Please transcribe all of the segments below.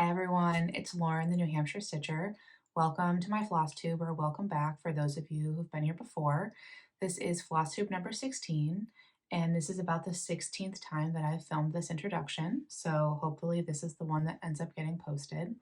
Hi everyone, it's Lauren, the New Hampshire Stitcher. Welcome to my Flosstube, or welcome back for those of you who've been here before. This is Flosstube number 16, and this is about the 16th time that I've filmed this introduction, so hopefully this is the one that ends up getting posted.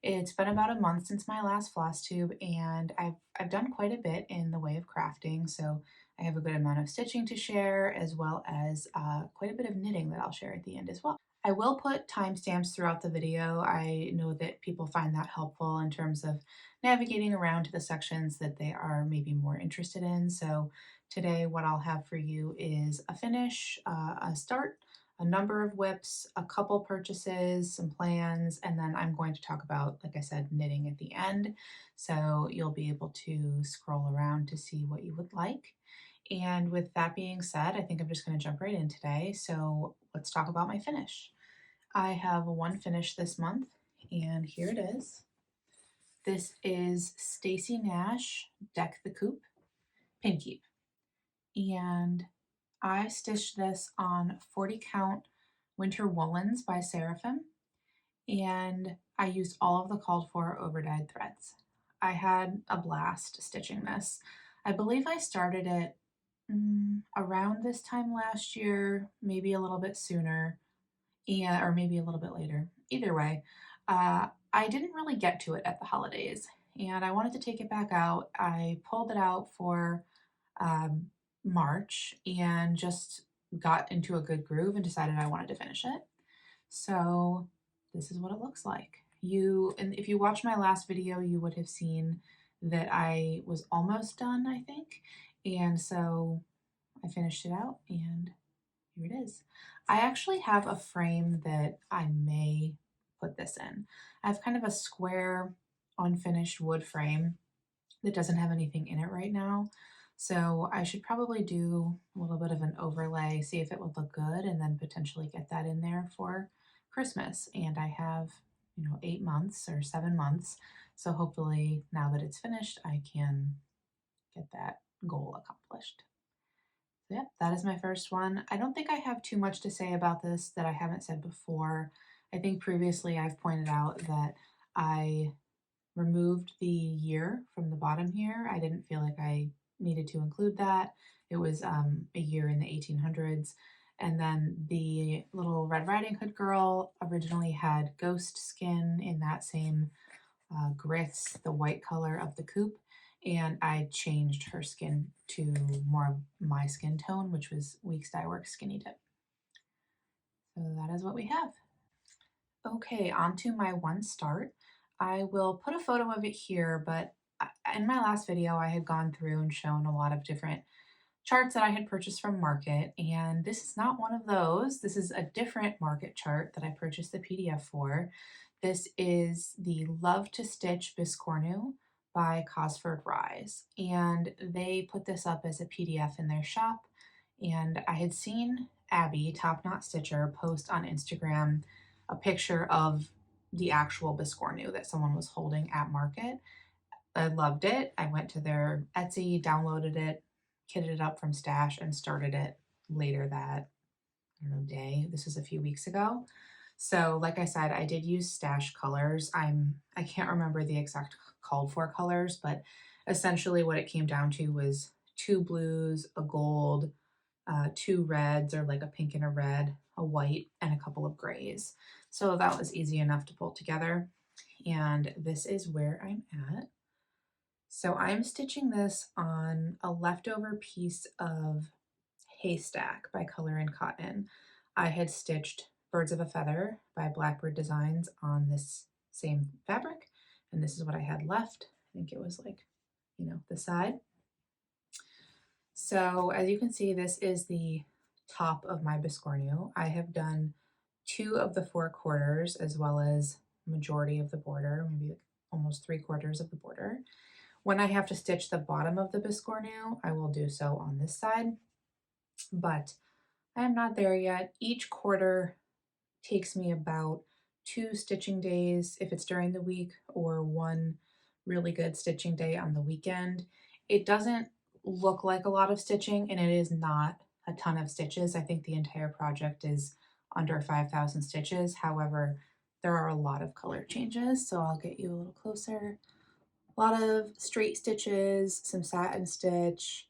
It's been about a month since my last Flosstube, and I've done quite a bit in the way of crafting, so I have a good amount of stitching to share, as well as quite a bit of knitting that I'll share at the end as well. I will put timestamps throughout the video. I know that people find that helpful in terms of navigating around to the sections that they are maybe more interested in. So today what I'll have for you is a finish, a start, a number of whips, a couple purchases, some plans, and then I'm going to talk about, like I said, knitting at the end. So you'll be able to scroll around to see what you would like. And with that being said, I think I'm just going to jump right in today. So let's talk about my finish. I have one finish this month, and here it is. This is Stacy Nash Deck the Coop Pin Keep. And I stitched this on 40 count winter woolens by Seraphim, and I used all of the called for over-dyed threads. I had a blast stitching this. I believe I started it around this time last year, maybe a little bit sooner, or maybe a little bit later. Either way, I didn't really get to it at the holidays, and I wanted to take it back out. I pulled it out for March and just got into a good groove and decided I wanted to finish it. So this is what it looks like. And if you watched my last video, you would have seen that I was almost done, I think. And so I finished it out, and here it is. I actually have a frame that I may put this in. I have kind of a square, unfinished wood frame that doesn't have anything in it right now. So I should probably do a little bit of an overlay, see if it would look good, and then potentially get that in there for Christmas. And I have, 8 months or 7 months. So hopefully now that it's finished, I can get that goal accomplished. So yeah, that is my first one. I don't think I have too much to say about this that I haven't said before. I think previously I've pointed out that I removed the year from the bottom here. I didn't feel like I needed to include that. It was a year in the 1800s. And then the little Red Riding Hood girl originally had ghost skin in that same grits, the white color of the coupe. And I changed her skin to more of my skin tone, which was Weeks Dye Works Skinny Dip. So that is what we have. Okay, on to my one start. I will put a photo of it here, but in my last video, I had gone through and shown a lot of different charts that I had purchased from Market, and this is not one of those. This is a different Market chart that I purchased the PDF for. This is the Love to Stitch Biscornu by Cosford Rise, and they put this up as a PDF in their shop, and I had seen Abby, Top Knot Stitcher, post on Instagram a picture of the actual Biscornu that someone was holding at Market. I loved it. I went to their Etsy, downloaded it, kitted it up from Stash, and started it later that, day. This was a few weeks ago. So like I said, I did use Stash colors. I can't remember the exact called for colors, but essentially what it came down to was 2 blues, a gold, 2 reds, or like a pink and a red, a white, and a couple of grays. So that was easy enough to pull together. And this is where I'm at. So I'm stitching this on a leftover piece of Haystack by Color and Cotton. I had stitched Birds of a Feather by Blackbird Designs on this same fabric, and this is what I had left. I think it was like, the side. So as you can see, this is the top of my Biscornu. I have done 2 of the 4 quarters, as well as majority of the border, maybe almost 3/4 of the border. When I have to stitch the bottom of the Biscornu, I will do so on this side, but I am not there yet. Each quarter takes me about 2 stitching days if it's during the week, or 1 really good stitching day on the weekend. It doesn't look like a lot of stitching, and it is not a ton of stitches. I think the entire project is under 5,000 stitches. However, there are a lot of color changes, so I'll get you a little closer. A lot of straight stitches, some satin stitch,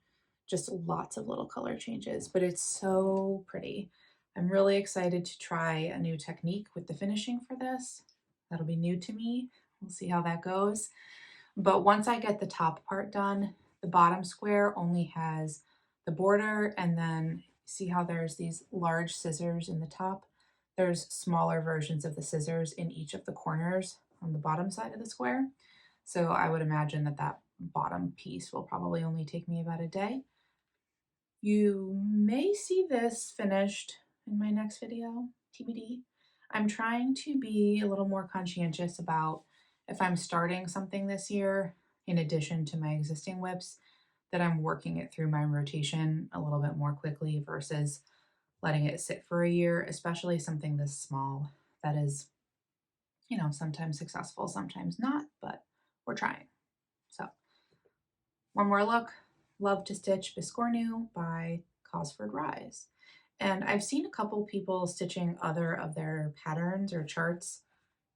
just lots of little color changes, but it's so pretty. I'm really excited to try a new technique with the finishing for this. That'll be new to me. We'll see how that goes. But once I get the top part done, the bottom square only has the border, and then see how there's these large scissors in the top? There's smaller versions of the scissors in each of the corners on the bottom side of the square. So I would imagine that that bottom piece will probably only take me about a day. You may see this finished in my next video, TBD. I'm trying to be a little more conscientious about if I'm starting something this year, in addition to my existing whips, that I'm working it through my rotation a little bit more quickly versus letting it sit for a year, especially something this small that is, you know, sometimes successful, sometimes not, but we're trying. So one more look. Love to Stitch Biscornu by Cosford Rise. And I've seen a couple people stitching other of their patterns or charts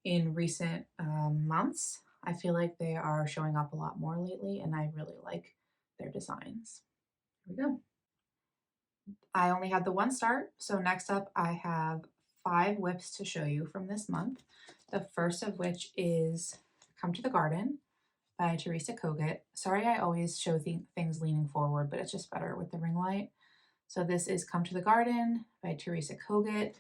in recent months. I feel like they are showing up a lot more lately, and I really like their designs. Here we go. I only had the one start, so next up I have 5 whips to show you from this month. The first of which is Come to the Garden by Teresa Kogut. Sorry I always show things leaning forward, but it's just better with the ring light. So this is Come to the Garden by Teresa Kogut.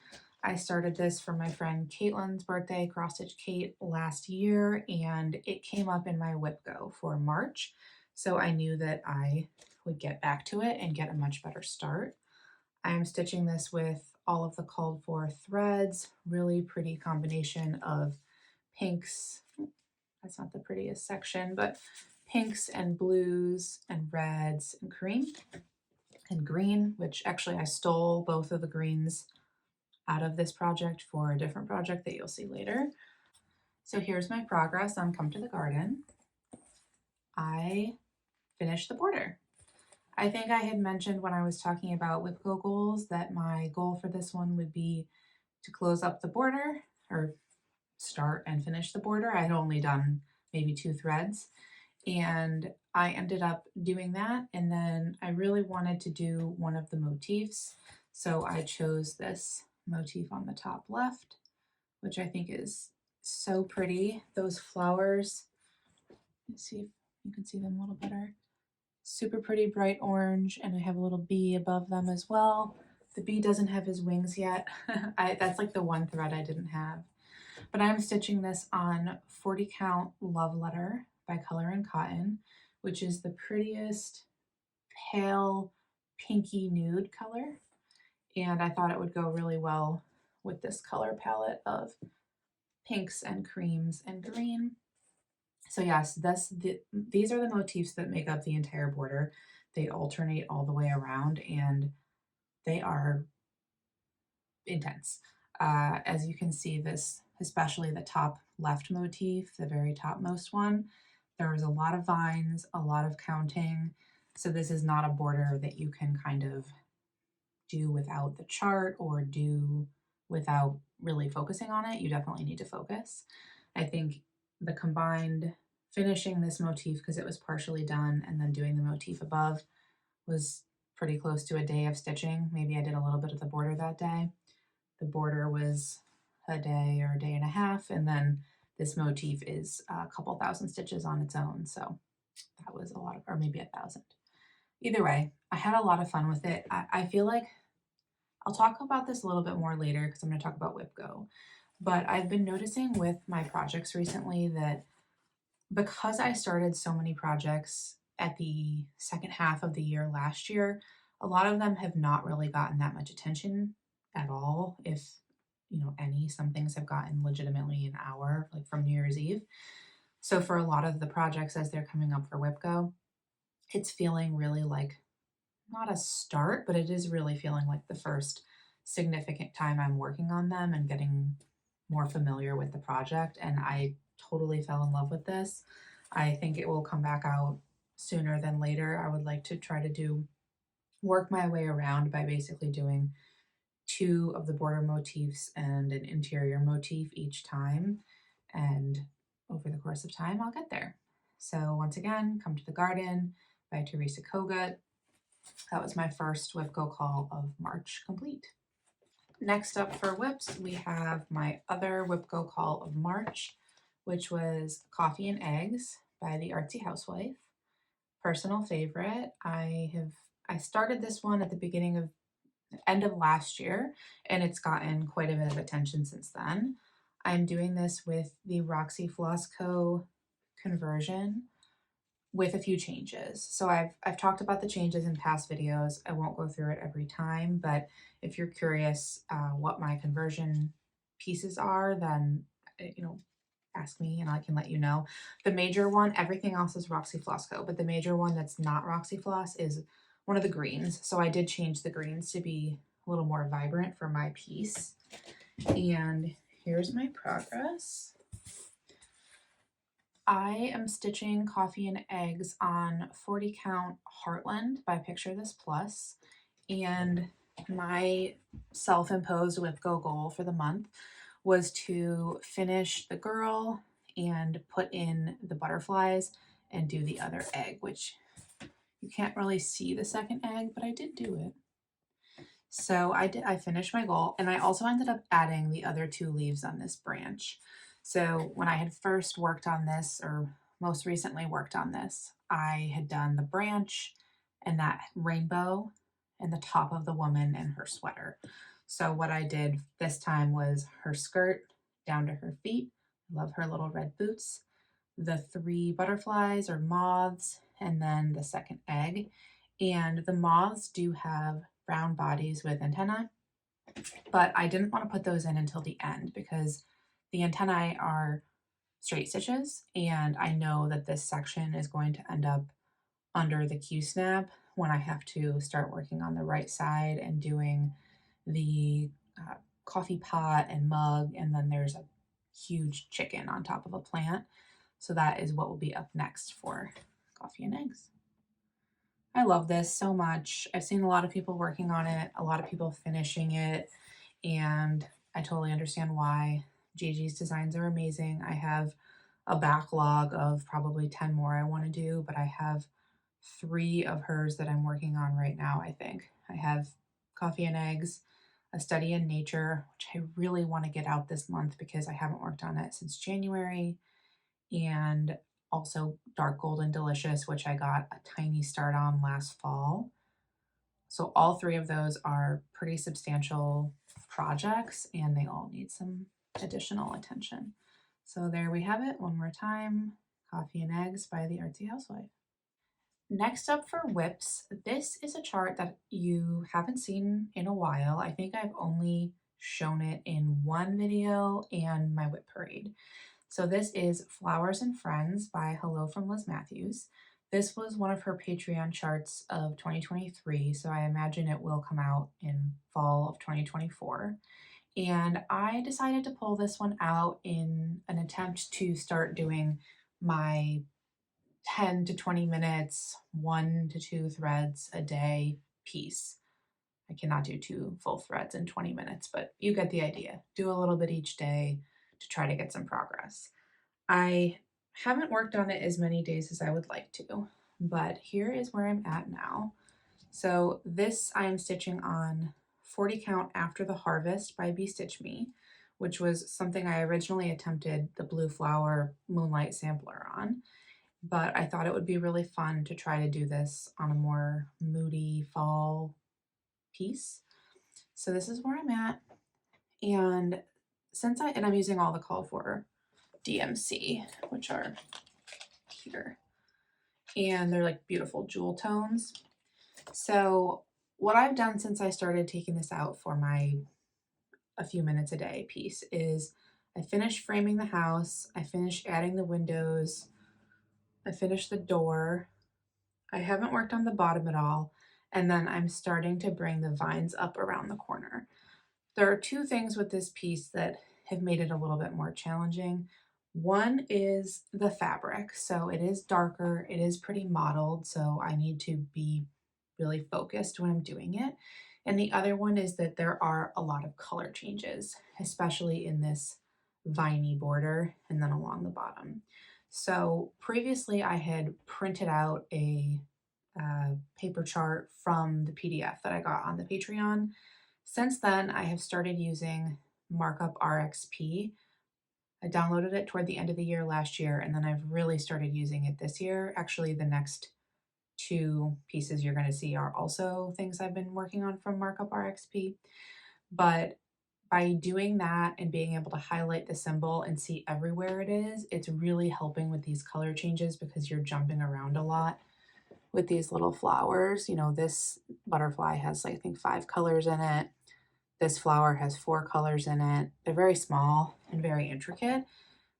I started this for my friend Caitlin's birthday, Cross Stitch Kate, last year, and it came up in my whip go for March. So I knew that I would get back to it and get a much better start. I am stitching this with all of the called for threads, really pretty combination of pinks. That's not the prettiest section, but pinks and blues and reds and cream and green, which actually I stole both of the greens out of this project for a different project that you'll see later. So here's my progress on Come to the Garden. I finished the border. I think I had mentioned when I was talking about whip go goals that my goal for this one would be to close up the border, or start and finish the border. I had only done maybe 2 threads, and I ended up doing that, and then I really wanted to do one of the motifs, so I chose this motif on the top left, which I think is so pretty. Those flowers, let's see if you can see them a little better. Super pretty bright orange, and I have a little bee above them as well. The bee doesn't have his wings yet. That's like the one thread I didn't have. But I'm stitching this on 40 count Love Letter by Color and Cotton, which is the prettiest pale pinky nude color. And I thought it would go really well with this color palette of pinks and creams and green. So yes, these are the motifs that make up the entire border. They alternate all the way around, and they are intense. As you can see, this, especially the top left motif, the very topmost one, there's a lot of vines, a lot of counting. So this is not a border that you can kind of do without the chart or do without really focusing on it. You definitely need to focus. I think the combined finishing this motif, because it was partially done, and then doing the motif above was pretty close to a day of stitching. Maybe I did a little bit of the border that day. The border was a day or a day and a half, and then this motif is a couple thousand stitches on its own. So that was a lot of, or maybe 1,000. Either way, I had a lot of fun with it. I feel like I'll talk about this a little bit more later because I'm going to talk about Whip Go. But I've been noticing with my projects recently that because I started so many projects at the second half of the year last year, a lot of them have not really gotten that much attention at all, if you know any. Some things have gotten legitimately an hour, like from New Year's Eve. So for a lot of the projects as they're coming up for Whip Go, it's feeling really like not a start, but it is really feeling like the first significant time I'm working on them and getting more familiar with the project. And I totally fell in love with this. I think it will come back out sooner than later. I would like to try to work my way around by basically doing 2 of the border motifs and an interior motif each time, and over the course of time I'll get there. So once again, Come to the Garden by Teresa Kogut. That was my first whip go call of March complete. Next up for whips, we have my other whip go call of March, which was Coffee and Eggs by the Artsy Housewife. Personal favorite. I started this one at the end of last year, and it's gotten quite a bit of attention since then. I'm doing this with the Roxy Floss Co. conversion with a few changes. So I've talked about the changes in past videos. I won't go through it every time, but if you're curious what my conversion pieces are, then ask me and I can let you know. The major one, everything else is Roxy Floss Co., but the major one that's not Roxy Floss is one of the greens. So I did change the greens to be a little more vibrant for my piece. And here's my progress. I am stitching Coffee and Eggs on 40 count Heartland by Picture This Plus, and my self-imposed whip go goal for the month was to finish the girl and put in the butterflies and do the other egg, which you can't really see the second egg, but I did do it. So I finished my goal, and I also ended up adding the other 2 leaves on this branch. So when I had first worked on this, or most recently worked on this, I had done the branch and that rainbow and the top of the woman and her sweater. So what I did this time was her skirt down to her feet. I love her little red boots, the 3 butterflies or moths, and then the second egg. And the moths do have brown bodies with antennae, but I didn't want to put those in until the end because the antennae are straight stitches, and I know that this section is going to end up under the Q-snap when I have to start working on the right side and doing the coffee pot and mug, and then there's a huge chicken on top of a plant. So that is what will be up next for Coffee and Eggs. I love this so much. I've seen a lot of people working on it, a lot of people finishing it, and I totally understand why. Gigi's designs are amazing. I have a backlog of probably 10 more I want to do, but I have 3 of hers that I'm working on right now, I think. I have Coffee and Eggs, A Study in Nature, which I really want to get out this month because I haven't worked on it since January, and also Dark Golden Delicious, which I got a tiny start on last fall. So all 3 of those are pretty substantial projects, and they all need some additional attention. So there we have it one more time, Coffee and Eggs by the Artsy Housewife. Next up for whips, this is a chart that you haven't seen in a while. I think I've only shown it in one video and my whip parade. So this is Flowers and Friends by Hello from Liz Matthews. This was one of her Patreon charts of 2023, so I imagine it will come out in fall of 2024. And I decided to pull this one out in an attempt to start doing my 10 to 20 minutes, 1 to 2 threads a day piece. I cannot do 2 full threads in 20 minutes, but you get the idea. Do a little bit each day to try to get some progress. I haven't worked on it as many days as I would like to, but here is where I'm at now. So this I am stitching on 40 count After the Harvest by Be Stitch Me, which was something I originally attempted the Blue Flower Moonlight sampler on, but I thought it would be really fun to try to do this on a more moody fall piece. So this is where I'm at, and I'm using all the call for DMC, which are here, and they're like beautiful jewel tones. So what I've done since I started taking this out for my a few minutes a day piece is I finished framing the house, I finished adding the windows, I finished the door, I haven't worked on the bottom at all, and then I'm starting to bring the vines up around the corner. There are 2 things with this piece that have made it a little bit more challenging. One is the fabric. So it is darker, it is pretty mottled, so I need to be really focused when I'm doing it. And the other one is that there are a lot of color changes, especially in this viney border and then along the bottom. So previously I had printed out a paper chart from the PDF that I got on the Patreon. Since then, I have started using Markup RXP. I downloaded it toward the end of the year last year, and then I've really started using it this year. Actually, the next two pieces you're going to see are also things I've been working on from Markup RXP. But by doing that and being able to highlight the symbol and see everywhere it is, it's really helping with these color changes because you're jumping around a lot with these little flowers. You know, this butterfly has, I think, 5 colors in it. This flower has 4 colors in it. They're very small and very intricate,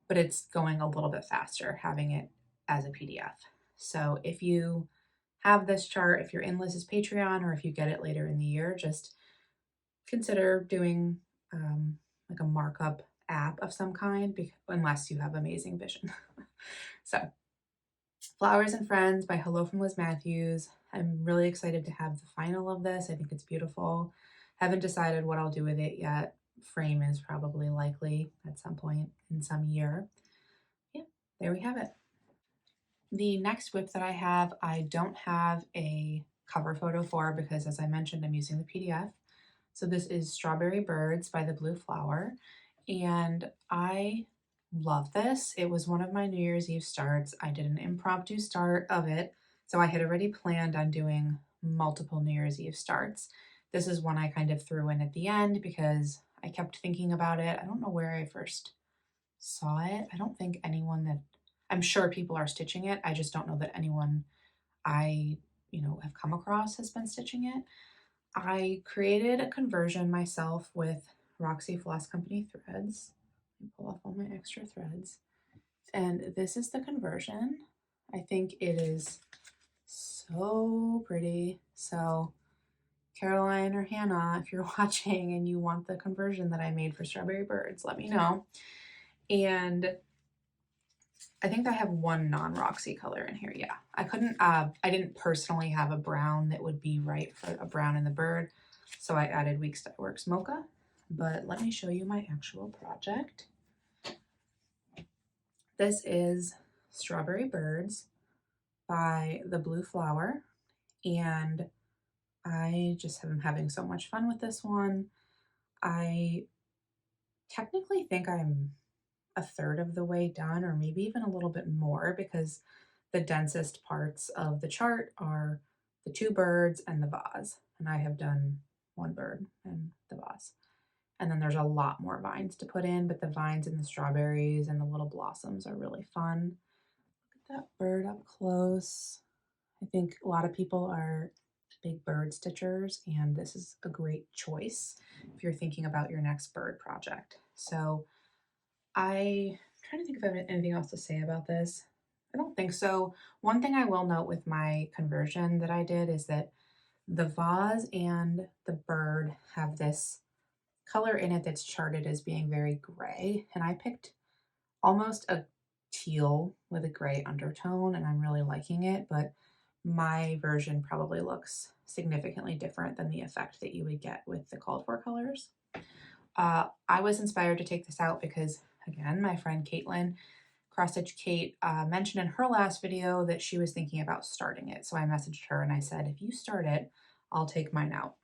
but it's going a little bit faster having it as a PDF. So if you have this chart, if you're in Liz's Patreon, or if you get it later in the year, just consider doing like a markup app of some kind, unless you have amazing vision. So Flowers and Friends by Hello from Liz Matthews. I'm really excited to have the final of this. I think it's beautiful. Haven't decided what I'll do with it yet. Frame is probably likely at some point in some year. Yeah, there we have it. The next whip that I don't have a cover photo for because, as I mentioned, I'm using the PDF. So this is Strawberry Birds by the Blue Flower, and I love this. It was one of my New Year's Eve starts. I did an impromptu start of it, so I had already planned on doing multiple New Year's Eve starts. This is one I kind of threw in at the end because I kept thinking about it. I don't know where I first saw it. I don't think I'm sure people are stitching it. I just don't know that anyone I, have come across has been stitching it. I created a conversion myself with Roxy Floss Company threads. Let me pull off all my extra threads. And this is the conversion. I think it is so pretty. So Caroline or Hannah, if you're watching and you want the conversion that I made for Strawberry Birds, let me know. And I think I have one non-Roxy color in here. Yeah, I didn't personally have a brown that would be right for a brown in the bird. So I added Weeks Dye Works Mocha, but let me show you my actual project. This is Strawberry Birds by the Blue Flower, and I just am having so much fun with this one. I technically think I'm a third of the way done, or maybe even a little bit more, because the densest parts of the chart are the 2 birds and the vase, and I have done 1 bird and the vase. And then there's a lot more vines to put in, but the vines and the strawberries and the little blossoms are really fun. Look at that bird up close. I think a lot of people are big bird stitchers, and this is a great choice if you're thinking about your next bird project. So I'm trying to think if I have anything else to say about this. I don't think so. One thing I will note with my conversion that I did is that the vase and the bird have this color in it that's charted as being very gray, and I picked almost a teal with a gray undertone, and I'm really liking it, but my version probably looks significantly different than the effect that you would get with the called for colors. I was inspired to take this out because, again, my friend Caitlin, Cross Stitch Kate, mentioned in her last video that she was thinking about starting it. So I messaged her and I said, if you start it, I'll take mine out.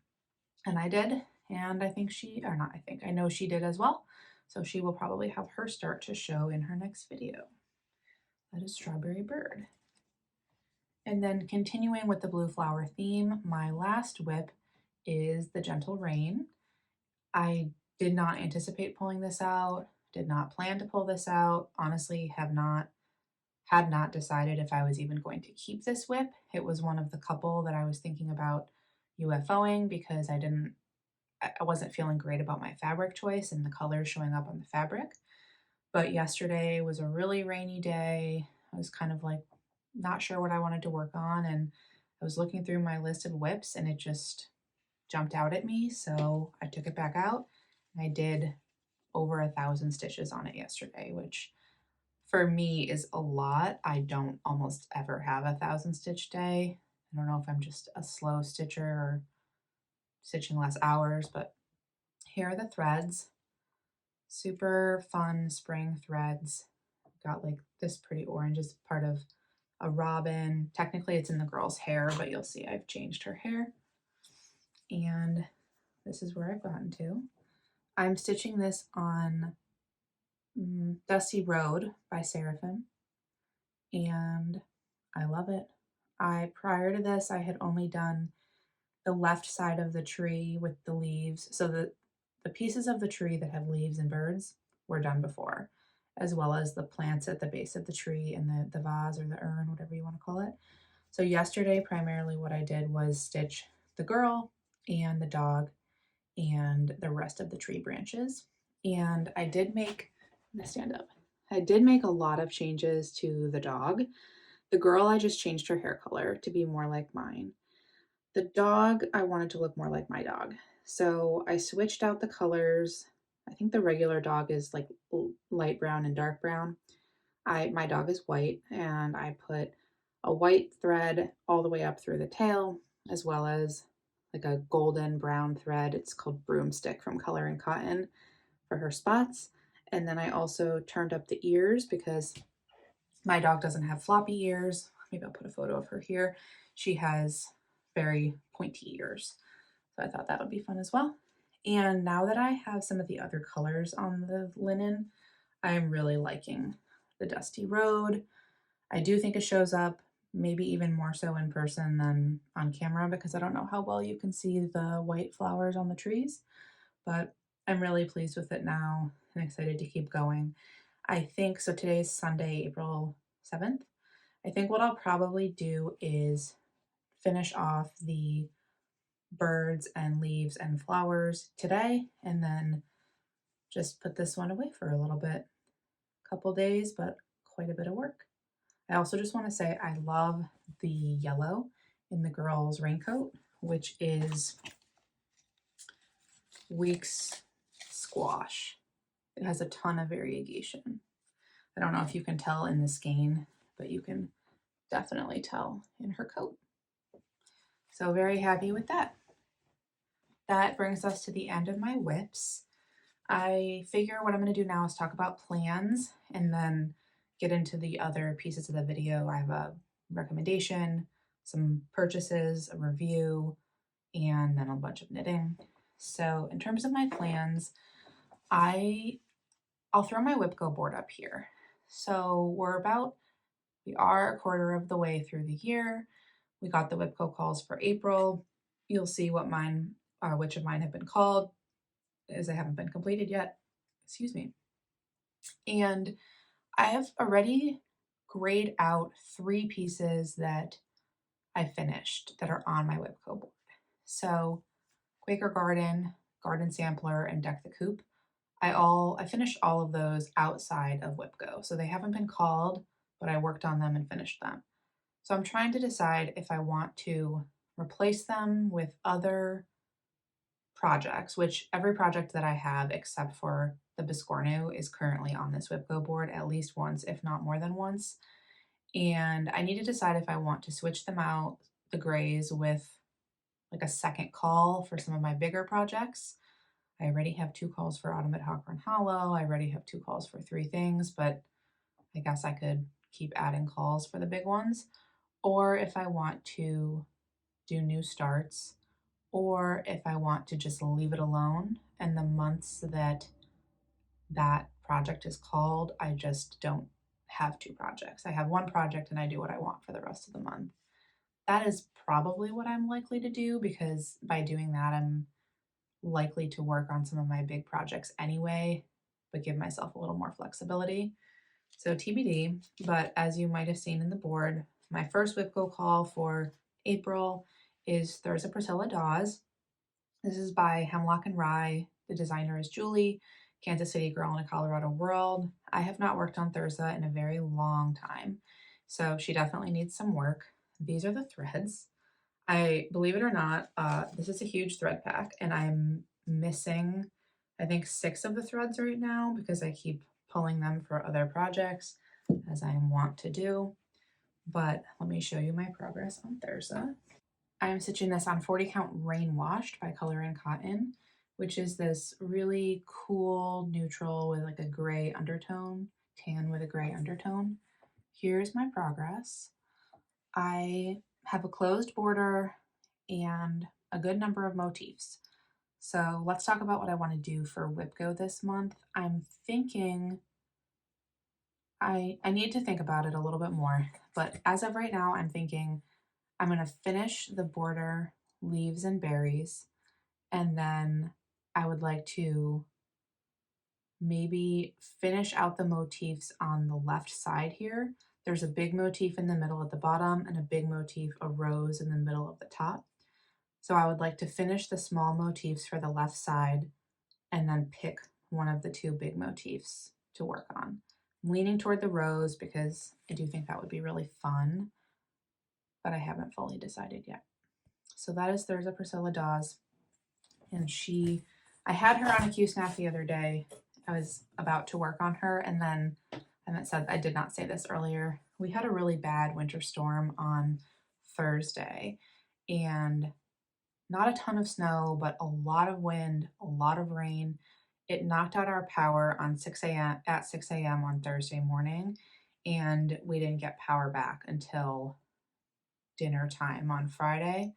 And I did. And I know she did as well. So she will probably have her start to show in her next video. That is Strawberry Bird. And then continuing with the Blue Flower theme, my last whip is the Gentle Rain. I did not anticipate pulling this out, did not plan to pull this out, honestly had not decided if I was even going to keep this whip. It was one of the couple that I was thinking about UFOing because I wasn't feeling great about my fabric choice and the colors showing up on the fabric. But yesterday was a really rainy day. I was kind of like not sure what I wanted to work on, and I was looking through my list of whips and it just jumped out at me, so I took it back out. I did over 1,000 stitches on it yesterday, which for me is a lot. I don't almost ever have 1,000 stitch day. I don't know if I'm just a slow stitcher or stitching less hours, but here are the threads. Super fun spring threads. Got like this pretty orange is part of a robin. Technically it's in the girl's hair, but you'll see I've changed her hair. And this is where I've gotten to. I'm stitching this on Dusty Road by Seraphim, and I love it. Prior to this, I had only done the left side of the tree with the leaves. So the pieces of the tree that have leaves and birds were done before, as well as the plants at the base of the tree and the vase or the urn, whatever you want to call it. So yesterday, primarily what I did was stitch the girl and the dog and the rest of the tree branches. And I did make, I'm gonna stand up. I did make a lot of changes to the dog. The girl, I just changed her hair color to be more like mine. The dog, I wanted to look more like my dog. So I switched out the colors. I think the regular dog is like light brown and dark brown. My dog is white, and I put a white thread all the way up through the tail, as well as like a golden brown thread. It's called Broomstick from Color and Cotton for her spots. And then I also turned up the ears because my dog doesn't have floppy ears. Maybe I'll put a photo of her here. She has very pointy ears. So I thought that would be fun as well. And now that I have some of the other colors on the linen, I'm really liking the Dusty Road. I do think it shows up maybe even more so in person than on camera because I don't know how well you can see the white flowers on the trees, but I'm really pleased with it now and excited to keep going. I think, so today's Sunday, April 7th. I think what I'll probably do is finish off the birds and leaves and flowers today and then just put this one away for a little bit. Couple days, but quite a bit of work. I also just want to say I love the yellow in the girl's raincoat, which is Weeks Squash. It has a ton of variegation. I don't know if you can tell in the skein, but you can definitely tell in her coat. So very happy with that. That brings us to the end of my whips. I figure what I'm going to do now is talk about plans and then get into the other pieces of the video. I have a recommendation, some purchases, a review, and then a bunch of knitting. So in terms of my plans, I'll throw my WIPCO board up here. So we are a quarter of the way through the year. We got the WIPCO calls for April. You'll see which of mine have been called, as they haven't been completed yet. Excuse me. And I have already grayed out 3 pieces that I finished that are on my WIPCO board. So Quaker Garden, Garden Sampler, and Deck the Coop. I finished all of those outside of WIPCO. So they haven't been called, but I worked on them and finished them. So I'm trying to decide if I want to replace them with other projects, which every project that I have except for the Biscornu is currently on this WIPCO board at least once, if not more than once. And I need to decide if I want to switch them out, the grays, with like a second call for some of my bigger projects. I already have 2 calls for Autumn at Hawkhorn Hollow. I already have 2 calls for 3 things, but I guess I could keep adding calls for the big ones. Or if I want to do new starts, or if I want to just leave it alone, and the months that project is called, I just don't have 2 projects. I have 1 project and I do what I want for the rest of the month. That is probably what I'm likely to do, because by doing that, I'm likely to work on some of my big projects anyway, but give myself a little more flexibility. So TBD, but as you might have seen in the board, my first WIPCO call for April is Thurza Priscilla Dawes. This is by Hemlock and Rye. The designer is Julie, Kansas City girl in a Colorado world. I have not worked on Thurza in a very long time, so she definitely needs some work. These are the threads. Believe it or not, this is a huge thread pack, and I'm missing, I think, 6 of the threads right now because I keep pulling them for other projects, as I want to do. But let me show you my progress on Thurza. I'm stitching this on 40 count Rain Washed by Color and Cotton, which is this really cool neutral with like a gray undertone, tan with a gray undertone. Here's my progress. I have a closed border and a good number of motifs. So let's talk about what I want to do for WIPGO this month. I'm thinking I need to think about it a little bit more, but as of right now, I'm thinking I'm going to finish the border leaves and berries, and then I would like to maybe finish out the motifs on the left side here. There's a big motif in the middle at the bottom and a big motif, a rose in the middle of the top. So I would like to finish the small motifs for the left side and then pick one of the two big motifs to work on. I'm leaning toward the rose because I do think that would be really fun, but I haven't fully decided yet. So that is Thurza Priscilla Dawes. And I had her on a Q-Snap the other day. I was about to work on her, and then I did not say this earlier. We had a really bad winter storm on Thursday, and not a ton of snow, but a lot of wind, a lot of rain. It knocked out our power on 6 a.m. on Thursday morning, and we didn't get power back until dinner time on Friday.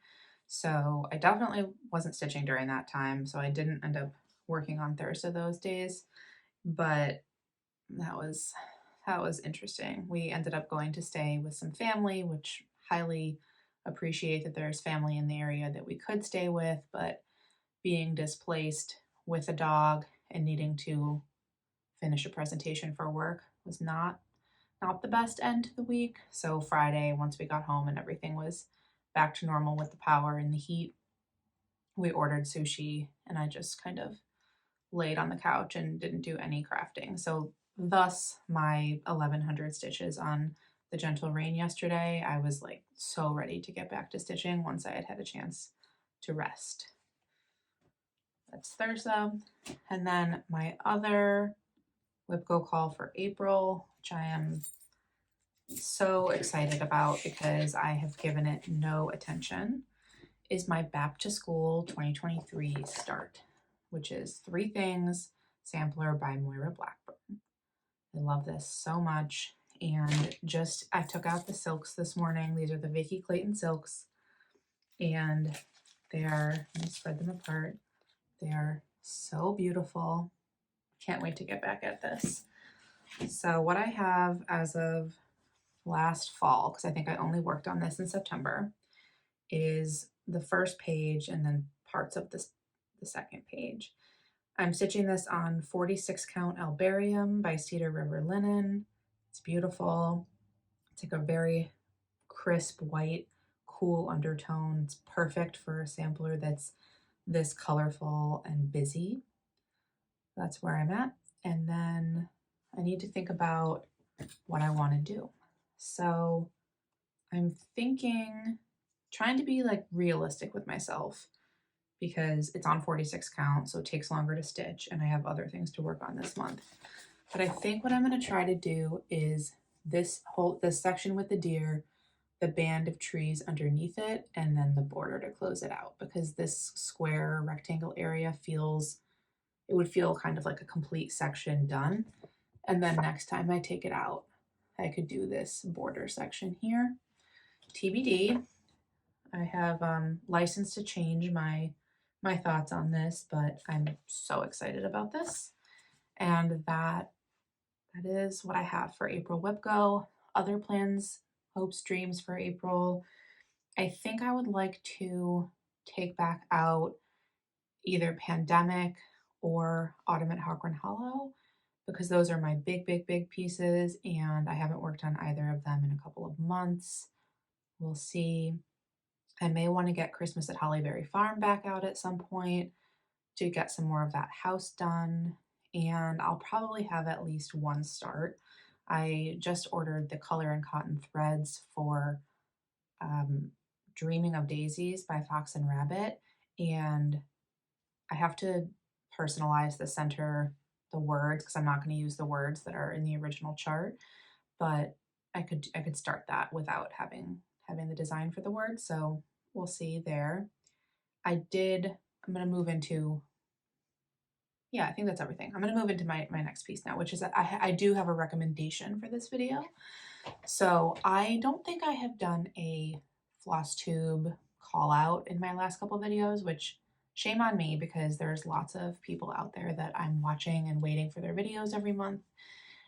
So I definitely wasn't stitching during that time, so I didn't end up working on Thursday those days, but that was interesting. We ended up going to stay with some family, which highly appreciate that there's family in the area that we could stay with, but being displaced with a dog and needing to finish a presentation for work was not the best end to the week. So Friday, once we got home and everything was back to normal with the power and the heat, we ordered sushi, and I just kind of laid on the couch and didn't do any crafting. So thus my 1100 stitches on the gentle rain yesterday. I was like so ready to get back to stitching once I had had a chance to rest. That's Thursday. And then my other WIPGO call for April, which I am so excited about because I have given it no attention, is my Back to School 2023 start, which is 3 Things sampler by Moira Blackburn. I love this so much. And I took out the silks this morning. These are the Vicky Clayton silks, and let me spread them apart. They are so beautiful. Can't wait to get back at this. So what I have as of last fall, because I think I only worked on this in September, is the first page and then parts of the second page. I'm stitching this on 46 count Albarium by Cedar River Linen. It's beautiful. It's like a very crisp white, cool undertone. It's perfect for a sampler that's this colorful and busy. That's where I'm at. And then I need to think about what I want to do. So I'm trying to be like realistic with myself because it's on 46 count, so it takes longer to stitch, and I have other things to work on this month. But I think what I'm going to try to do is this section with the deer, the band of trees underneath it, and then the border to close it out, because this square rectangle area would feel kind of like a complete section done. And then next time I take it out, I could do this border section here. TBD. I have license to change my thoughts on this, but I'm so excited about this. And that is what I have for April WIPGO. Other plans, hopes, dreams for April. I think I would like to take back out either Pandemic or Autumn at Hawkern Hollow, because those are my big, big, big pieces, and I haven't worked on either of them in a couple of months. We'll see. I may want to get Christmas at Hollyberry Farm back out at some point to get some more of that house done, and I'll probably have at least one start. I just ordered the Color and Cotton threads for Dreaming of Daisies by Fox and Rabbit, and I have to personalize the words, because I'm not going to use the words that are in the original chart, but I could start that without having the design for the words. So we'll see there. I'm going to move into, yeah, I think that's everything. I'm going to move into my next piece now, which is that I do have a recommendation for this video. So I don't think I have done a Flosstube call out in my last couple videos, which shame on me because there's lots of people out there that I'm watching and waiting for their videos every month.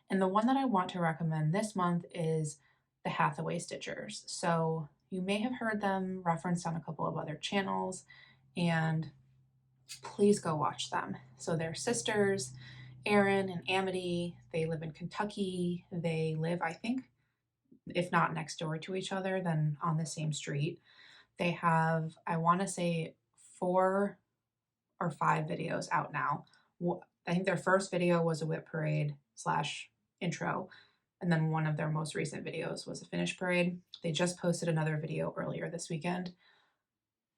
And the one that I want to recommend this month is the Hathaway Stitchers. So you may have heard them referenced on a couple of other channels, and please go watch them. So they're sisters, Erin and Amity. They live in Kentucky. They live, I think, if not next door to each other, then on the same street. They have, I want to say, 4 or 5 videos out now. I think their first video was a whip parade / intro, and then one of their most recent videos was a finish parade. They just posted another video earlier this weekend.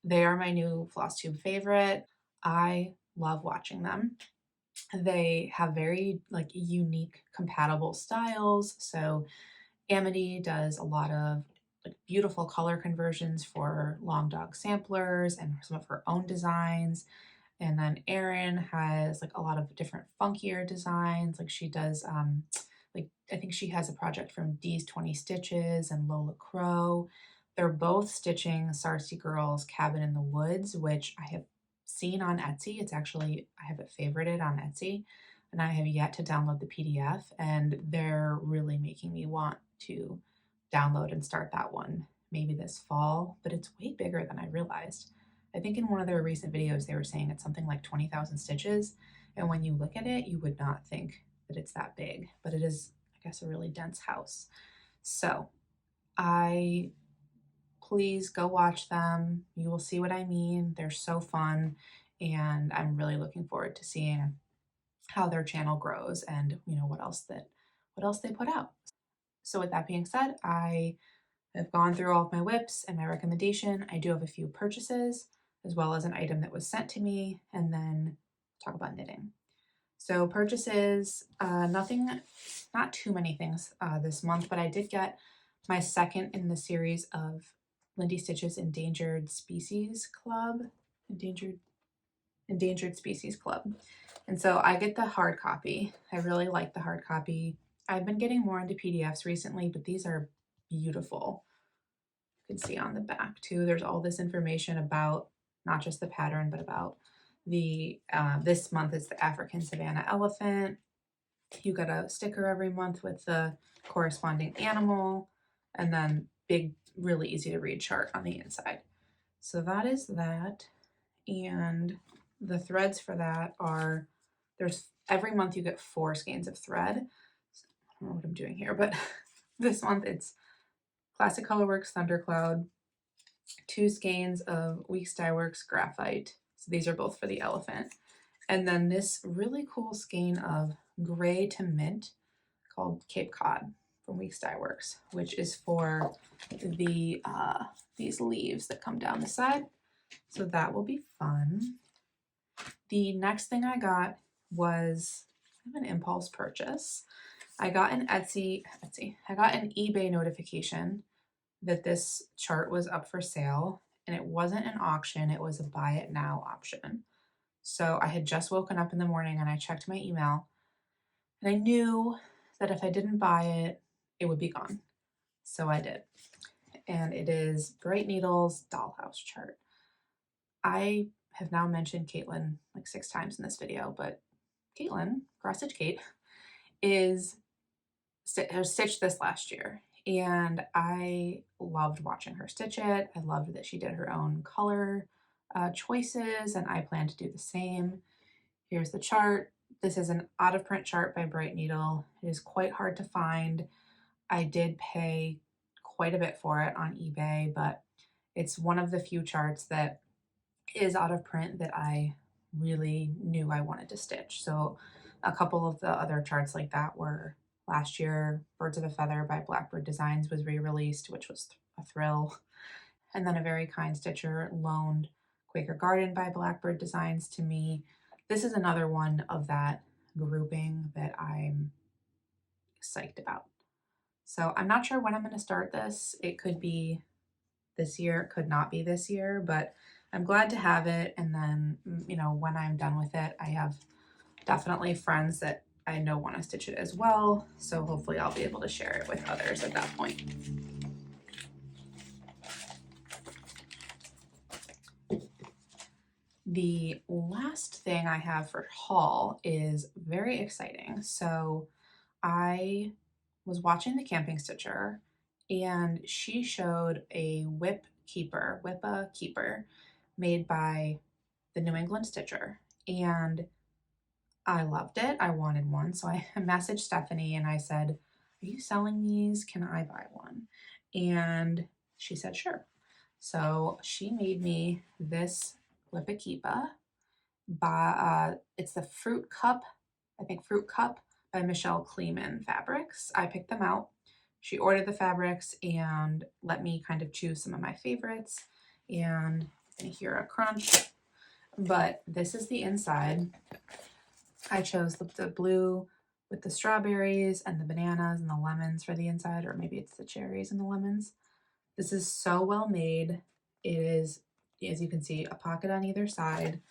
They are my new Flosstube favorite. I love watching them. They have very unique compatible styles. So Amity does a lot of beautiful color conversions for Long Dog samplers and some of her own designs. And then Erin has a lot of different funkier designs. She does I think she has a project from Dee's 20 Stitches and Lola Crow. They're both stitching Sarcy Girl's Cabin in the Woods, which I have seen on Etsy. It's actually, I have it favorited on Etsy, and I have yet to download the PDF, and they're really making me want to download and start that one maybe this fall, but it's way bigger than I realized. I think in one of their recent videos, they were saying it's something like 20,000 stitches, and when you look at it, you would not think that it's that big, but it is, I guess, a really dense house. So please go watch them. You will see what I mean. They're so fun, and I'm really looking forward to seeing how their channel grows and what else they put out. So with that being said, I have gone through all of my whips and my recommendation. I do have a few purchases as well as an item that was sent to me, and then talk about knitting. So purchases, not too many things this month, but I did get my second in the series of Lindy Stitch's Endangered Species Club. Endangered Species Club. And so I get the hard copy. I really like the hard copy. I've been getting more into PDFs recently, but these are beautiful. You can see on the back too, there's all this information about not just the pattern, but about the, this month is the African Savannah elephant. You get a sticker every month with the corresponding animal, and then big, really easy to read chart on the inside. So that is that. And the threads for that are, every month you get 4 skeins of thread. I don't know what I'm doing here, but this month it's Classic Colorworks Thundercloud, 2 skeins of Weeks Dye Works Graphite. So these are both for the elephant. And then this really cool skein of gray to mint called Cape Cod from Weeks Dye Works, which is for the these leaves that come down the side. So that will be fun. The next thing I got was an impulse purchase. I got an I got an eBay notification that this chart was up for sale, and it wasn't an auction, it was a buy it now option. So I had just woken up in the morning and I checked my email, and I knew that if I didn't buy it, it would be gone. So I did. And it is Bright Needles Dollhouse chart. I have now mentioned Caitlin 6 times in this video, but Caitlin, Cross Stitch Kate, has stitched this last year, and I loved watching her stitch it. I loved that she did her own color choices, and I plan to do the same. Here's the chart. This is an out of print chart by Bright Needle. It is quite hard to find. I did pay quite a bit for it on eBay, but it's one of the few charts that is out of print that I really knew I wanted to stitch. So a couple of the other charts like that were last year. Birds of a Feather by Blackbird Designs was re-released, which was a thrill. And then A Very Kind Stitcher loaned Quaker Garden by Blackbird Designs to me. This is another one of that grouping that I'm psyched about. So I'm not sure when I'm going to start this. It could be this year. It could not be this year, but I'm glad to have it. And then, you know, when I'm done with it, I have definitely friends that I know want to stitch it as well. So hopefully I'll be able to share it with others at that point. The last thing I have for haul is very exciting. So I was watching the Camping Stitcher and she showed a Whippa keeper made by the New England Stitcher. And I loved it. I wanted one. So I messaged Stephanie and I said, "Are you selling these? Can I buy one?" And she said, "Sure." So she made me this Whippa by, it's the Fruit Cup, I think Fruit Cup by Michelle Kleeman fabrics. I picked them out. She ordered the fabrics and let me kind of choose some of my favorites. And you can hear a crunch, but this is the inside. I chose the blue with the strawberries and the bananas and the lemons for the inside, or maybe it's the cherries and the lemons. This is so well made. It is, as you can see, a pocket on either side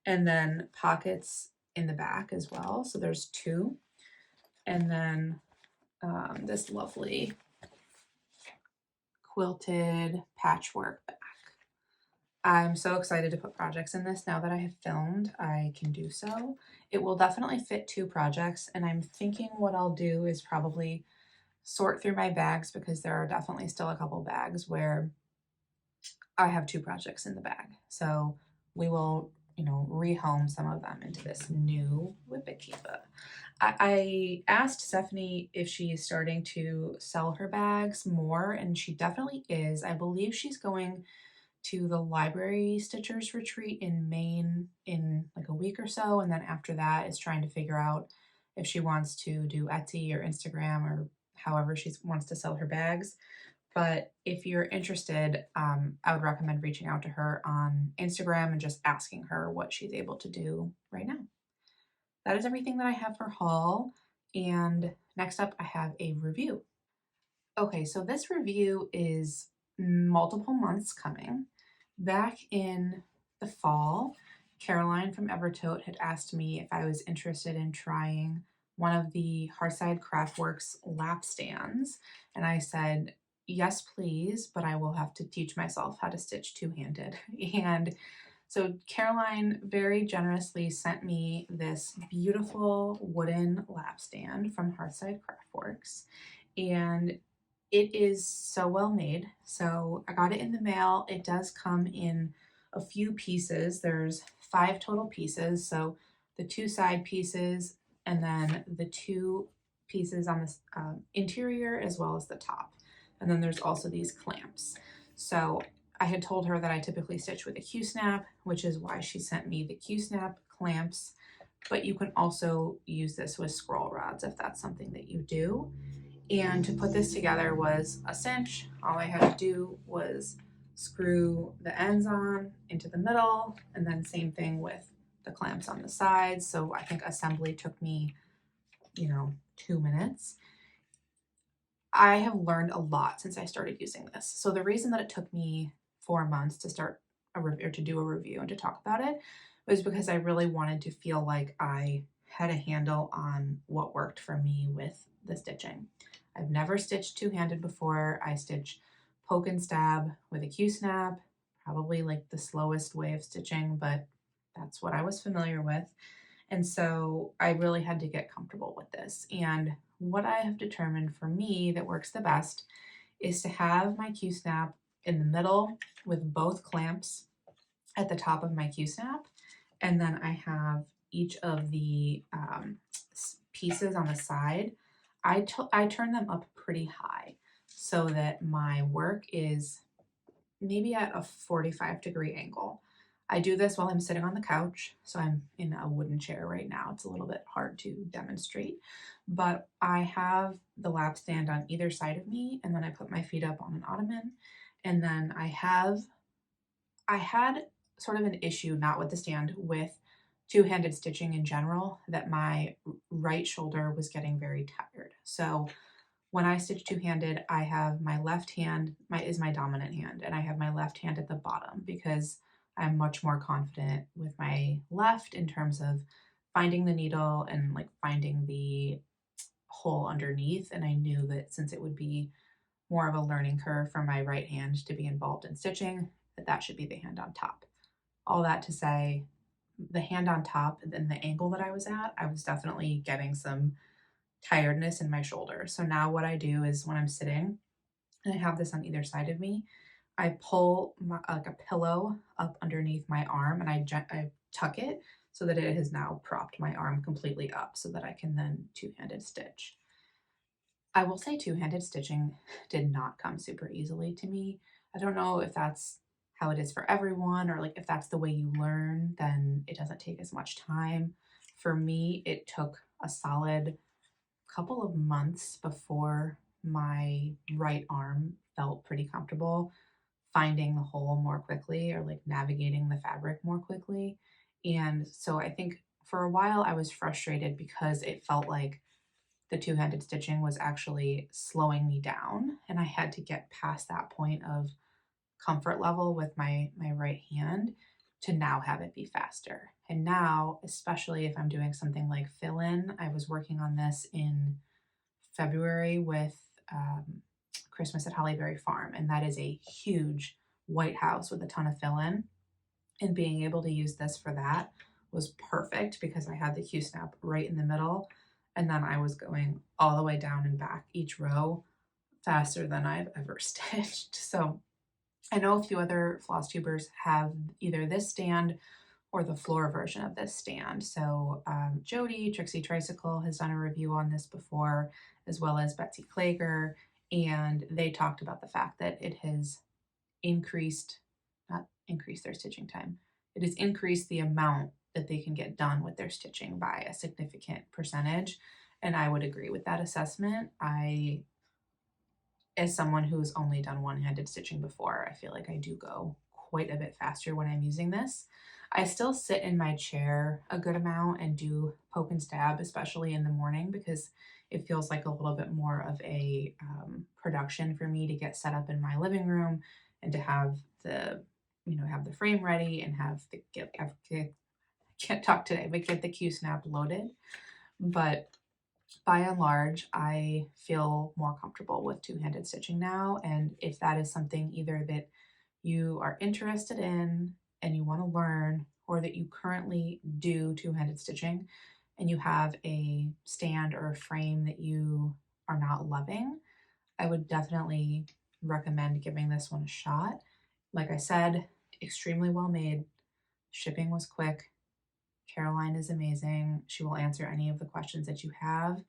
and then pockets in the back as well. So there's two. And then this lovely quilted patchwork back. I'm so excited to put projects in this. Now that I have filmed, I can do so. It will definitely fit 2 projects, and I'm thinking what I'll do is probably sort through my bags, because there are definitely still a couple bags where I have 2 projects in the bag. So we will, you know, rehome some of them into this new Whippet Keeper. I asked Stephanie if she's starting to sell her bags more, and she definitely is. I believe she's going to the library stitchers retreat in Maine in like a week or so, and then after that is trying to figure out if she wants to do Etsy or Instagram or however she wants to sell her bags. But if you're interested, I would recommend reaching out to her on Instagram and just asking her what she's able to do right now. That is everything that I have for haul. And next up, I have a review. Okay, so this review is multiple months coming. Back in the fall, Caroline from Evertote had asked me if I was interested in trying one of the Hearthside Craftworks lap stands. And I said, yes, please, but I will have to teach myself how to stitch two-handed. And so Caroline very generously sent me this beautiful wooden lap stand from Hearthside Craftworks. And it is so well made. So I got it in the mail. It does come in a few pieces. There's 5 total pieces. So the 2 side pieces and then the 2 pieces on the interior as well as the top. And then there's also these clamps. So I had told her that I typically stitch with a Q-snap, which is why she sent me the Q-snap clamps. But you can also use this with scroll rods if that's something that you do. And to put this together was a cinch. All I had to do was screw the ends on into the middle, and then same thing with the clamps on the sides. So I think assembly took me, 2 minutes. I have learned a lot since I started using this. So the reason that it took me 4 months to start to do a review and to talk about it was because I really wanted to feel like I had a handle on what worked for me with the stitching. I've never stitched two-handed before. I stitch poke and stab with a Q-snap, probably like the slowest way of stitching, but that's what I was familiar with. And so I really had to get comfortable with this. And what I have determined for me that works the best is to have my Q-snap in the middle with both clamps at the top of my Q-snap. And then I have each of the pieces on the side. I turn them up pretty high so that my work is maybe at a 45-degree angle. I do this while I'm sitting on the couch, so I'm in a wooden chair right now. It's a little bit hard to demonstrate, but I have the lap stand on either side of me, and then I put my feet up on an ottoman, and then I had sort of an issue, not with the stand, with two-handed stitching in general, that my right shoulder was getting very tired. So when I stitch two-handed, I have my left hand, is my dominant hand, and I have my left hand at the bottom because I'm much more confident with my left in terms of finding the needle and like finding the hole underneath. And I knew that since it would be more of a learning curve for my right hand to be involved in stitching, that should be the hand on top. All that to say, the hand on top and the angle that I was at, I was definitely getting some tiredness in my shoulder. So now what I do is when I'm sitting and I have this on either side of me, I pull like a pillow up underneath my arm and I tuck it so that it has now propped my arm completely up so that I can then two-handed stitch. I will say two-handed stitching did not come super easily to me. I don't know if that's how it is for everyone, or like if that's the way you learn, then it doesn't take as much time. For me, it took a solid couple of months before my right arm felt pretty comfortable finding the hole more quickly or like navigating the fabric more quickly. And so I think for a while I was frustrated because it felt like the two-handed stitching was actually slowing me down, and I had to get past that point of comfort level with my right hand to now have it be faster. And now, especially if I'm doing something like fill in, I was working on this in February with Christmas at Hollyberry Farm, and that is a huge white house with a ton of fill in. And being able to use this for that was perfect because I had the Q snap right in the middle, and then I was going all the way down and back each row faster than I've ever stitched. So I know a few other floss tubers have either this stand or the floor version of this stand. So Jody, Trixie Tricycle has done a review on this before, as well as Betsy Klager, and they talked about the fact that it has not increased their stitching time. It has increased the amount that they can get done with their stitching by a significant percentage. And I would agree with that assessment. As someone who's only done one-handed stitching before, I feel like I do go quite a bit faster when I'm using this. I still sit in my chair a good amount and do poke and stab, especially in the morning, because it feels like a little bit more of a production for me to get set up in my living room and to have have the frame ready and have the can't talk today, but get the Q snap loaded. But by and large, I feel more comfortable with two-handed stitching now. And if that is something either that you are interested in and you want to learn, or that you currently do two-handed stitching and you have a stand or a frame that you are not loving, I would definitely recommend giving this one a shot. Like I said, extremely well made. Shipping was quick. Caroline is amazing. She will answer any of the questions that you have.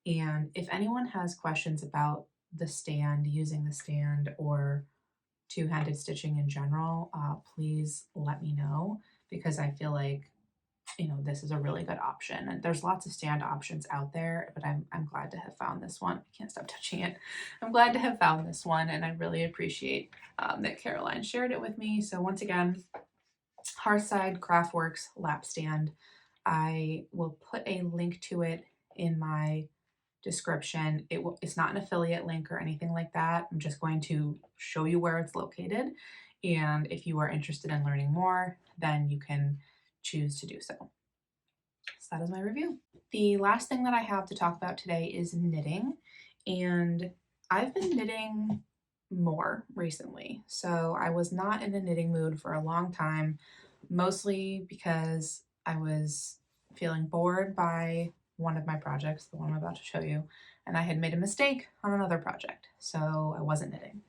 And if anyone has questions about the stand, using the stand, or two-handed stitching in general, please let me know, because I feel like, this is a really good option. And there's lots of stand options out there, but I'm glad to have found this one. I can't stop touching it. I'm glad to have found this one, and I really appreciate that Caroline shared it with me. So once again, Hearthside Craftworks lap stand. I will put a link to it in my description. It's not an affiliate link or anything like that. I'm just going to show you where it's located. And if you are interested in learning more, then you can choose to do so. So that is my review. The last thing that I have to talk about today is knitting. And I've been knitting more recently. So I was not in a knitting mood for a long time, mostly because I was feeling bored by one of my projects, the one I'm about to show you, and I had made a mistake on another project, so I wasn't knitting.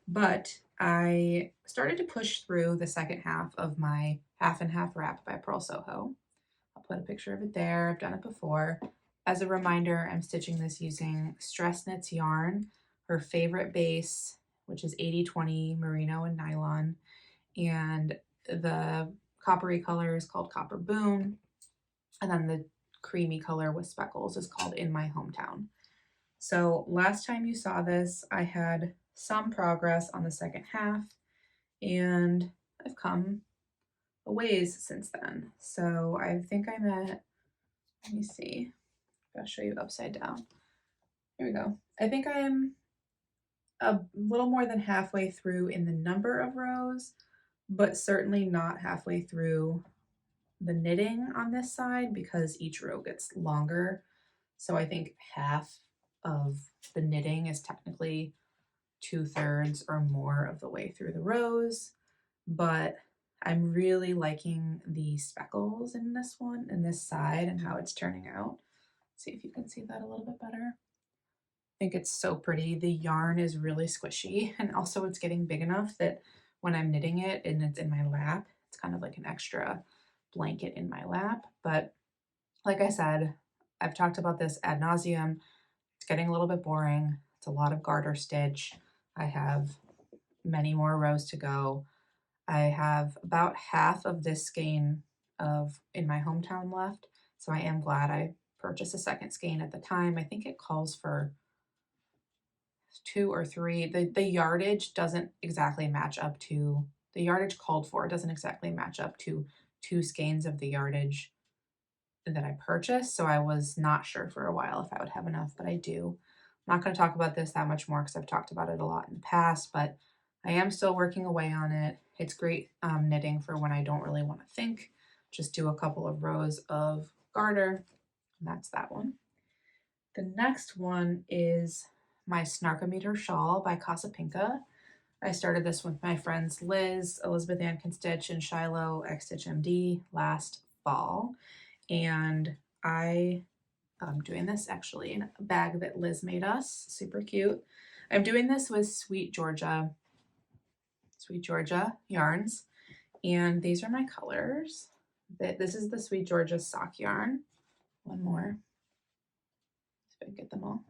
But I started to push through the second half of my Half and Half Wrap by Pearl Soho. I'll put a picture of it there. I've done it before. As a reminder, I'm stitching this using Stress Knits yarn, her favorite base, which is 80/20 merino and nylon, and the coppery color is called Copper Boom, and then the creamy color with speckles is called In My Hometown. So last time you saw this, I had some progress on the second half, and I've come a ways since then. So I think I'm at, let me see, I'll show you upside down. Here we go. I think I'm a little more than halfway through in the number of rows, but certainly not halfway through the knitting on this side because each row gets longer. So I think half of the knitting is technically 2/3 or more of the way through the rows, but I'm really liking the speckles in this one, in this side, and how it's turning out. See if you can see that a little bit better. I think it's so pretty. The yarn is really squishy, and also it's getting big enough that when I'm knitting it and it's in my lap, it's kind of like an extra blanket in my lap. But like I said, I've talked about this ad nauseum. It's getting a little bit boring. It's a lot of garter stitch. I have many more rows to go. I have about half of this skein of in my hometown left, so I am glad I purchased a second skein at the time. I think it calls for 2 or 3. The yardage doesn't exactly match up to the yardage called for. It doesn't exactly match up to 2 skeins of the yardage that I purchased, so I was not sure for a while if I would have enough, but I do. I'm not going to talk about this that much more because I've talked about it a lot in the past, but I am still working away on it. It's great knitting for when I don't really want to think. Just do a couple of rows of garter, and that's that one. The next one is my Snarkometer shawl by Casapinka. I started this with my friends Liz, Elizabeth Ann Can Stitch, and Shiloh X Stitch MD last fall. And I'm doing this actually in a bag that Liz made us, super cute. I'm doing this with Sweet Georgia yarns, and these are my colors. This is the Sweet Georgia sock yarn. One more, see if I can get them all.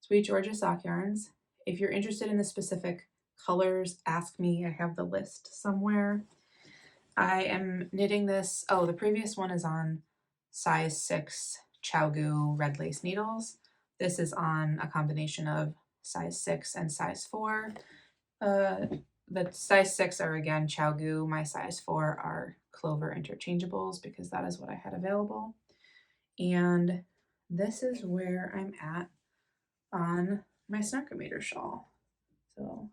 Sweet Georgia sock yarns. If you're interested in the specific colors, ask me. I have the list somewhere. I am knitting this. Oh, the previous one is on size 6 Chowgu red lace needles. This is on a combination of size 6 and size 4. The size 6 are again Chowgu. My size 4 are Clover interchangeables because that is what I had available. And this is where I'm at on my Snarkometer shawl. So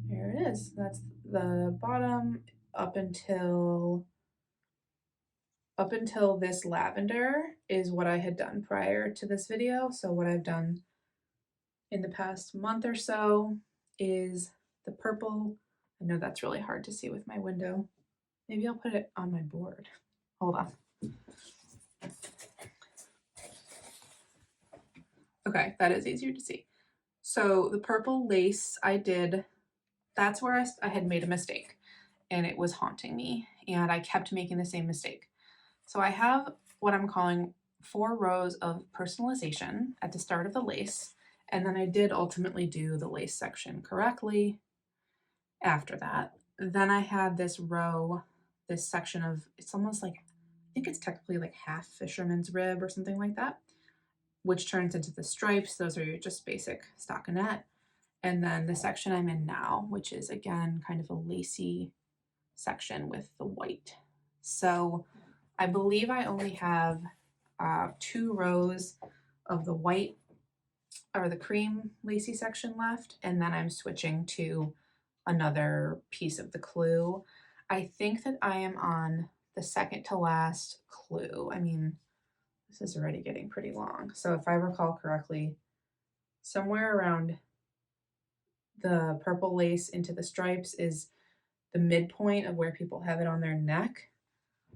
here it is. That's the bottom up until this lavender is what I had done prior to this video. So what I've done in the past month or so is the purple. I know that's really hard to see with my window. Maybe I'll put it on my board. Hold on. Okay, that is easier to see. So the purple lace I did, that's where I had made a mistake and it was haunting me and I kept making the same mistake. So I have what I'm calling 4 rows of personalization at the start of the lace, and then I did ultimately do the lace section correctly after that. Then I had this row, this section of, it's almost like, I think it's technically like half fisherman's rib or something like that, which turns into the stripes. Those are your just basic stockinette. And then the section I'm in now, which is again kind of a lacy section with the white. So I believe I only have 2 rows of the white or the cream lacy section left, and then I'm switching to another piece of the clue. I think that I am on the second to last clue. I mean, this is already getting pretty long. So if I recall correctly, somewhere around the purple lace into the stripes is the midpoint of where people have it on their neck.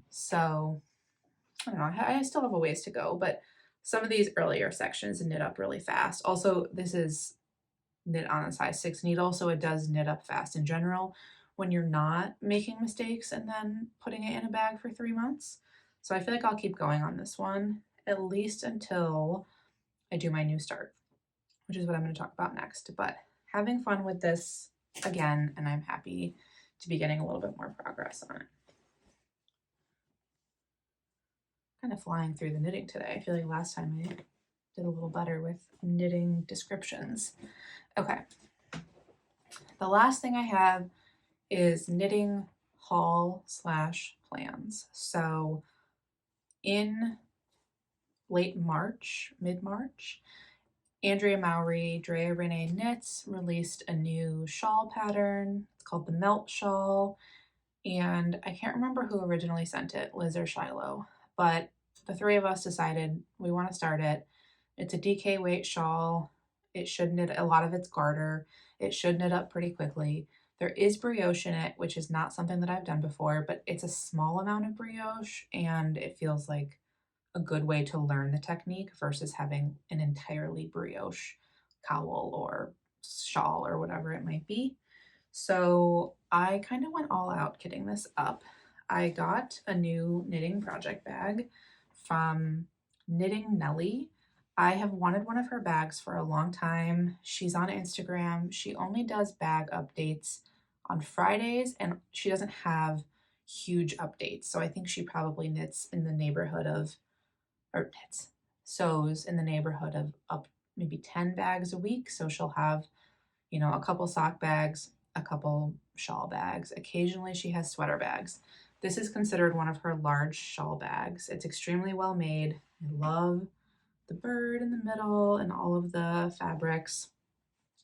So I don't know, I still have a ways to go, but some of these earlier sections knit up really fast. Also, this is knit on a size 6 needle, so it does knit up fast in general when you're not making mistakes and then putting it in a bag for 3 months. So I feel like I'll keep going on this one at least until I do my new start, which is what I'm going to talk about next. But having fun with this again, and I'm happy to be getting a little bit more progress on it. Kind of flying through the knitting today. I feel like last time I did a little better with knitting descriptions. Okay. The last thing I have is knitting haul / plans. So in late March, mid-March, Andrea Mowry, Drea Renee Knits released a new shawl pattern. It's called the Melt Shawl. And I can't remember who originally sent it, Liz or Shiloh, but the three of us decided we want to start it. It's a DK weight shawl. It should knit, a lot of it's garter. It should knit up pretty quickly. There is brioche in it, which is not something that I've done before, but it's a small amount of brioche and it feels like a good way to learn the technique versus having an entirely brioche cowl or shawl or whatever it might be. So I kind of went all out kitting this up. I got a new knitting project bag from Knitting Nelly. I have wanted one of her bags for a long time. She's on Instagram. She only does bag updates on Fridays and she doesn't have huge updates. So I think she probably knits in the neighborhood of, or knits, sews in the neighborhood of up maybe 10 bags a week. So she'll have, you know, a couple sock bags, a couple shawl bags. Occasionally she has sweater bags. This is considered one of her large shawl bags. It's extremely well made. I love the bird in the middle and all of the fabrics.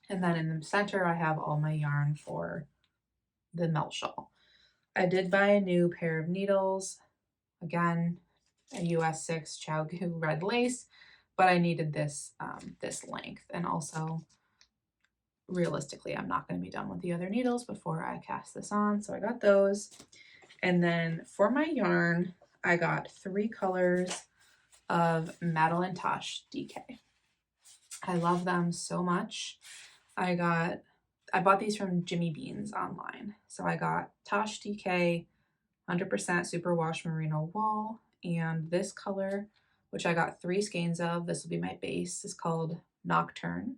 And then in the center, I have all my yarn for the melt shawl. I did buy a new pair of needles. Again, a US 6 Chowgu red lace, but I needed this, this length. And also, realistically, I'm not going to be done with the other needles before I cast this on. So I got those. And then for my yarn, I got 3 colors of Madeline Tosh DK. I love them so much. I bought these from Jimmy Beans online. So I got Tosh DK, 100% superwash merino wool, and this color, which I got 3 skeins of, this will be my base, is called Nocturne.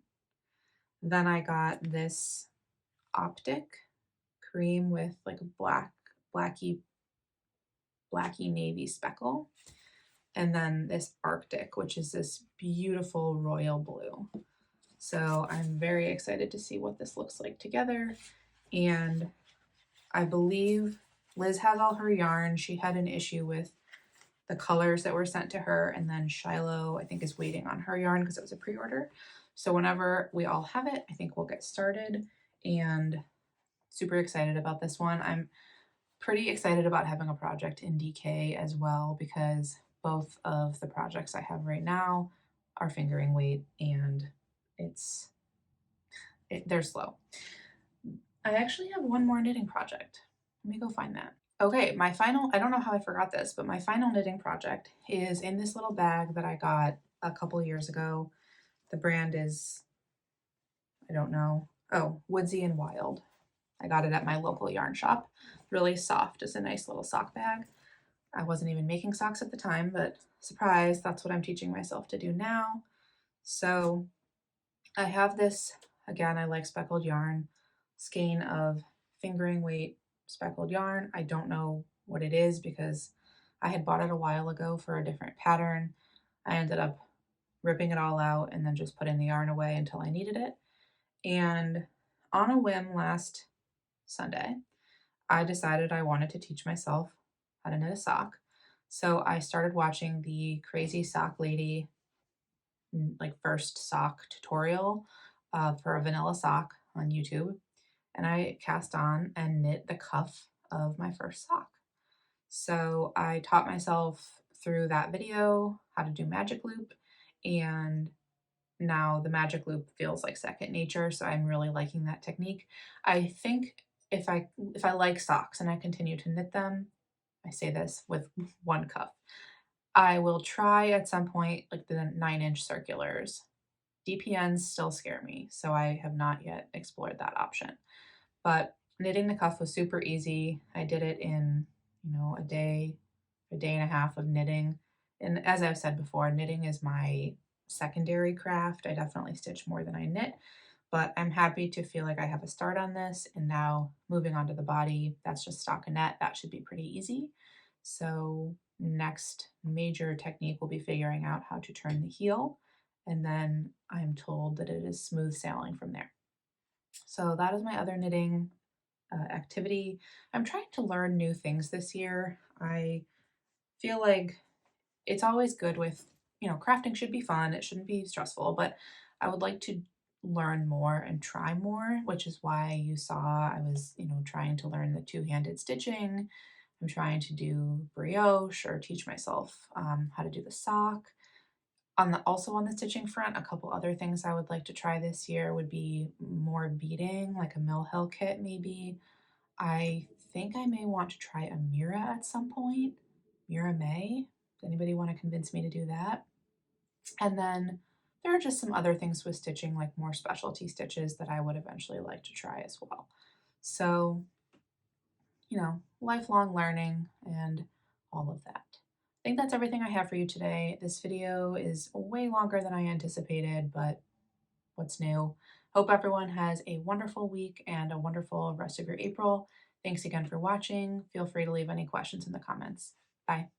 Then I got this Optic cream with like a blacky navy speckle. And then this Arctic, which is this beautiful royal blue. So I'm very excited to see what this looks like together. And I believe Liz has all her yarn. She had an issue with the colors that were sent to her. And then Shiloh, I think, is waiting on her yarn because it was a pre-order. So whenever we all have it, I think we'll get started. And super excited about this one. I'm pretty excited about having a project in DK as well because both of the projects I have right now are fingering weight and they're slow. I actually have one more knitting project. Let me go find that. Okay, my final, I don't know how I forgot this, but my final knitting project is in this little bag that I got a couple years ago. The brand is, I don't know. Oh, Woodsy and Wild. I got it at my local yarn shop. Really soft. It's a nice little sock bag. I wasn't even making socks at the time, but surprise, that's what I'm teaching myself to do now. So I have this, again, I like speckled yarn, skein of fingering weight speckled yarn. I don't know what it is because I had bought it a while ago for a different pattern. I ended up ripping it all out and then just putting the yarn away until I needed it. And on a whim last Sunday, I decided I wanted to teach myself how to knit a sock. So I started watching the Crazy Sock Lady like first sock tutorial for a vanilla sock on YouTube. And I cast on and knit the cuff of my first sock. So I taught myself through that video how to do magic loop, and now the magic loop feels like second nature. So I'm really liking that technique. I think if I like socks and I continue to knit them, I say this with one cuff, I will try at some point like the 9-inch circulars. DPNs still scare me, so I have not yet explored that option. But knitting the cuff was super easy. I did it in, you know, a day and a half of knitting. And as I've said before, knitting is my secondary craft. I definitely stitch more than I knit, but I'm happy to feel like I have a start on this. And now moving on to the body, that's just stockinette. That should be pretty easy. So next major technique will be figuring out how to turn the heel. And then I'm told that it is smooth sailing from there. So that is my other knitting activity. I'm trying to learn new things this year. I feel like it's always good with you know, crafting should be fun, it shouldn't be stressful, but I would like to learn more and try more, which is why you saw I was, you know, trying to learn the two-handed stitching. I'm trying to do brioche or teach myself how to do the sock. Also on the stitching front, a couple other things I would like to try this year would be more beading, like a Mill Hill kit maybe. I think I may want to try a Mira at some point. Mira May. Does anybody want to convince me to do that? And then there are just some other things with stitching, like more specialty stitches that I would eventually like to try as well. So, you know, lifelong learning and all of that. I think that's everything I have for you today. This video is way longer than I anticipated, but what's new? Hope everyone has a wonderful week and a wonderful rest of your April. Thanks again for watching. Feel free to leave any questions in the comments. Bye.